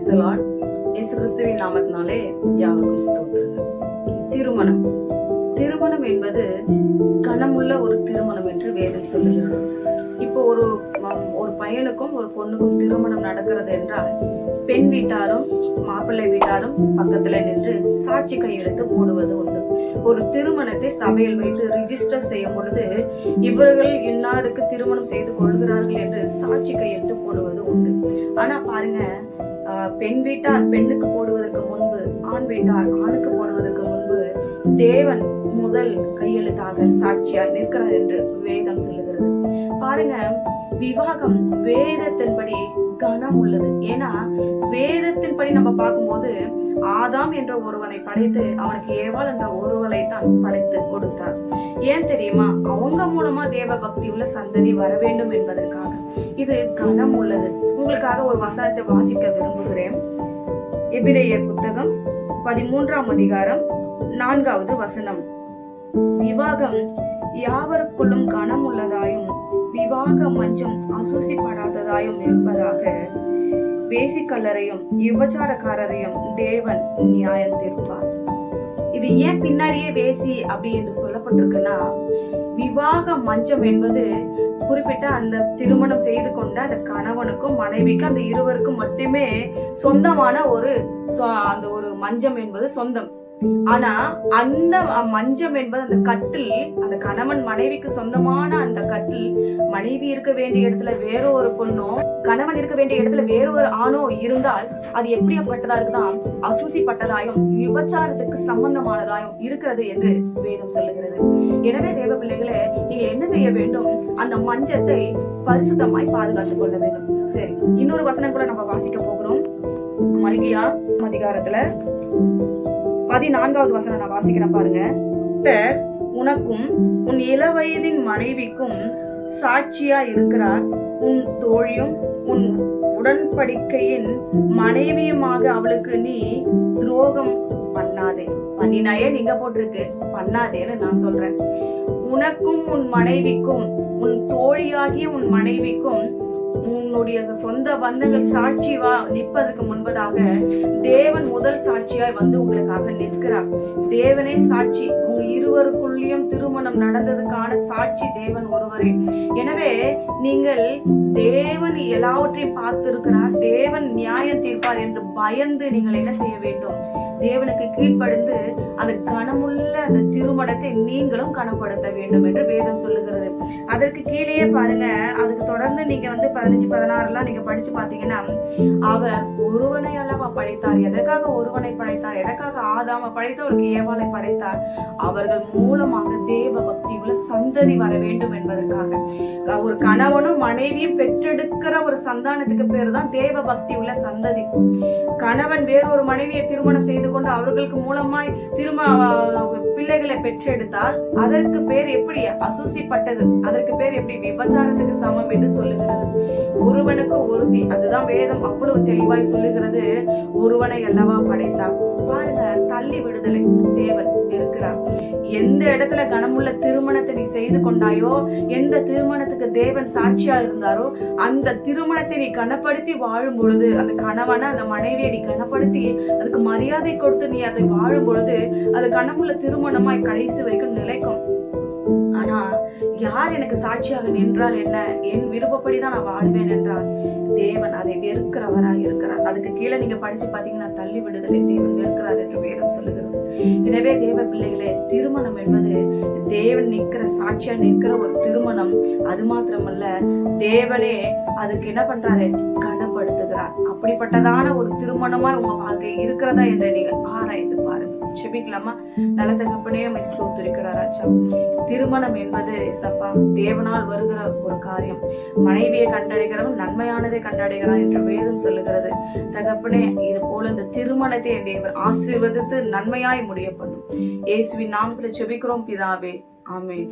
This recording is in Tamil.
Praise the Lord. இயேசு கிறிஸ்துவின் நாமத்தினாலே யாவருக்கும் ஸ்தோத்திரங்கள். திருமணம் என்பது கனமுள்ள ஒரு திருமணம் என்று வேதம் சொல்லுகிறது. இப்போ ஒரு பையனுக்கும் ஒரு பொண்ணுக்கும் திருமணம் நடக்கிறது என்றால் பெண் வீட்டாரும் மாப்பிள்ளை வீட்டாரும் பக்கத்துல நின்று சாட்சி கையெழுத்து போடுவது உண்டு. ஒரு திருமணத்தை சபையில் வைத்து ரிஜிஸ்டர் செய்யும் பொழுது இவர்கள் இன்னாருக்கு திருமணம் செய்து கொள்கிறார்கள் என்று சாட்சி கையெழுத்து போடுவது உண்டு. ஆனா பாருங்க, பெண் வீட்டார் பெண்ணுக்கு போடுவதற்கு முன்பு, ஆண் வீட்டார் ஆணுக்கு போடுவதற்கு முன்பு தேவன் முதல் கையெழுத்தாக சாட்சியாய் நிற்கிறார் என்று வேதம் சொல்லுகிறது. பாருங்க, விவாகம் வேதத்தின்படி கனம் உள்ளது. ஏன்னா வேதத்தின்படி நம்ம பார்க்கும்போது ஆதாம் என்ற ஒருவனை படைத்து அவனுக்கு ஏவாள் என்ற ஒருவனை தான் படைத்து கொடுத்தார். ஏன் தெரியுமா? அவங்க மூலமா தேவ பக்தி உள்ள சந்ததி வர வேண்டும் என்பதற்காக. இது கனம் உள்ளது. உங்களுக்காக ஒரு வசனத்தை வாசிக்க விரும்புகிறேன். எபிரேயர் புத்தகம் 13ஆம் அதிகாரம் 4வது வசனம். விவாகம் யாவருக்குள்ளும் கனம் உள்ளதாயும் விவாக மஞ்சம் அசூசிப்படாததாயும் இருப்பதாக, வேசிக்கல்லரையும் விபச்சாரக்காரரையும் தேவன் நியாயம் தீர்ப்பார். இது ஏன் பின்னாடியே வேசி அப்படி என்று சொல்லப்பட்டிருக்குன்னா, விவாக மஞ்சம் என்பது குறிப்பிட்ட அந்த திருமணம் செய்து கொண்ட அந்த கணவனுக்கும் மனைவிக்கும் அந்த இருவருக்கும் மட்டுமே சொந்தமான அந்த ஒரு மஞ்சம் என்பது சொந்தம். ஆனா அந்த மஞ்சம் என்பது அந்த கட்டில், அந்த கணவன் மனைவிக்கு சொந்தமான அந்த கட்டில், மனைவி இருக்க வேண்டிய இடத்துல வேற ஒரு பொண்ணோ கணவன் இருக்க வேண்டிய இடத்துல வேற ஒரு ஆணோ இருந்தால் அது எப்படிப்பட்டதா இருக்குதான்? அசூசிப்பட்டதாயும் விபச்சாரத்துக்கு சம்பந்தமானதாயும் இருக்கிறது என்று வேதம் சொல்லுகிறது. எனவே தேவ பிள்ளைகளே, நீங்க என்ன செய்ய வேண்டும்? அந்த மஞ்சத்தை பரிசுத்தமாய் பாதுகாத்துக் கொள்ள வேண்டும். சரி, இன்னொரு வசனம் கூட நம்ம வாசிக்க போகிறோம். மல்கியா அதிகாரத்துல 14வது வசனம் நான் வாசிக்கிறேன் பாருங்க. உனக்கும் உன் இளவயதின் மனைவிக்கும் சாட்சியா இருக்கிறார். உன் தோழியும் உன் உடன்படிக்கையின் மனைவியுமாக அவளுக்கு நீ துரோகம் பண்ணாதே. பண்ணினாயே நீங்க போட்டிருக்கு, பண்ணாதேன்னு நான் சொல்றேன். உனக்கும் உன் மனைவிக்கும், உன் தோழியாகிய உன் மனைவிக்கும் உன்னுடைய சொந்த பந்தங்கள் சாட்சிவா நிற்பதுக்கு முன்பதாக தேவன் முதல் சாட்சியாய் வந்து உங்களுக்காக நிற்கிறார். தேவனே சாட்சி. உங்க இருவருக்குள்ளேயும் திருமணம் நடந்ததுக்கான சாட்சி தேவன் ஒருவரே. எனவே நீங்கள் தேவன் எல்லாவற்றையும் பார்த்திருக்கிறார், தேவன் நியாயம் தீர்ப்பார் என்று பயந்து நீங்கள் என்ன செய்ய வேண்டும்? தேவனுக்கு கீழ்ப்படிந்து அந்த கனமுள்ள அந்த திருமணத்தை நீங்களும் கனப்படுத்த வேண்டும் என்று வேதம் சொல்லுகிறது. அதற்கு கீழே பாருங்க, அதுக்கு தொடர்ந்து நீங்க 15, 16 நீங்க படிச்சு பாத்தீங்கன்னா, அவர் ஒருவனை அல்லவா படைத்தார். எதற்காக ஒருவனை படைத்தார்? எதற்காக ஆதாம படைத்து அவருக்கு ஏவாளை படைத்தார்? அவர்கள் மூலமாக தேவ பக்தி உள்ள சந்ததி வர வேண்டும் என்பதற்காக. ஒரு கணவனும் மனைவியும் பெற்றெடுக்கிற ஒரு சந்தானத்துக்கு பேர் தான் தேவ பக்தி உள்ள சந்ததி. கணவன் வேறொரு மனைவியை திருமணம் செய்து கொண்டு அவர்களுக்கு மூலமாய் பிள்ளைகளை பெற்றெடுத்தால் அதற்கு பேர் எப்படி? அசூசிப்பட்டது. அதற்கு பேர் எப்படி? விபச்சாரத்துக்கு சமம் என்று சொல்லுகிறது. ஒருவனுக்கு ஒருத்தி, அதுதான் வேதம் அவ்வளவு தெளிவாய் சொல்லுகிறது. ஒருவனை அல்லவா படைத்தார். பாருங்க, தள்ளி விடுதலை தேவன் இருக்கிறார். எந்த இடத்துல கனமுள்ள திருமணத்தை நீ செய்து கொண்டாயோ, எந்த திருமணத்துக்கு தேவன் சாட்சியா இருந்தாரோ, அந்த திருமணத்தை நீ கனப்படுத்தி வாழும் பொழுது, அந்த கணவனை அந்த மனைவியை நீ கனப்படுத்தி அதுக்கு மரியாதை கொடுத்து நீ அதை வாழும் பொழுது அது கனமுள்ள திருமணமாய் கடைசி வரைக்கும் நிலைக்கும். ஆனா யார் எனக்கு சாட்சியாக நின்றால் என்ன? என் விருப்பப்படிதான் நான் வாழ்வேன் என்றால் தேவன் அதை வெறுக்கிறவரா இருக்கிறார். அதுக்கு கீழே நீங்க படிச்சு பாத்தீங்கன்னா, தள்ளி விடுதலை தேவன் வெறுக்கிறார் என்று வேதம் சொல்லுகிறது. எனவே தேவ பிள்ளைகளே, திருமணம் என்பது தேவன் நிற்கிற சாட்சியா நிற்கிற ஒரு திருமணம். அது மாத்திரமல்ல, தேவனே அதுக்கு என்ன பண்றாரு? கனப்படுத்துகிறார். அப்படிப்பட்டதான ஒரு திருமணமா உங்க வாழ்க்கை இருக்கிறதா என்று நீங்கள் ஆராய்ந்து பாருங்க. செபிக்கலாமா? நல்ல தகப்பனே, உம்மை ஸ்தோத்திரிக்கிறார் ராஜா. திருமணம் என்பது சப்பா தேவனால் வருகிற ஒரு காரியம். மனைவியை கண்டடைகிறவன் நன்மையானதை கண்டடைகிறான் என்று வேதம் சொல்லுகிறது. தகப்பனே, இது போல இந்த திருமணத்தை தேவன் ஆசீர்வதித்து நன்மையாய் முடிய பண்ணும். இயேசுவின் நாமத்தில் செபிக்கிறோம் பிதாவே, ஆமென்.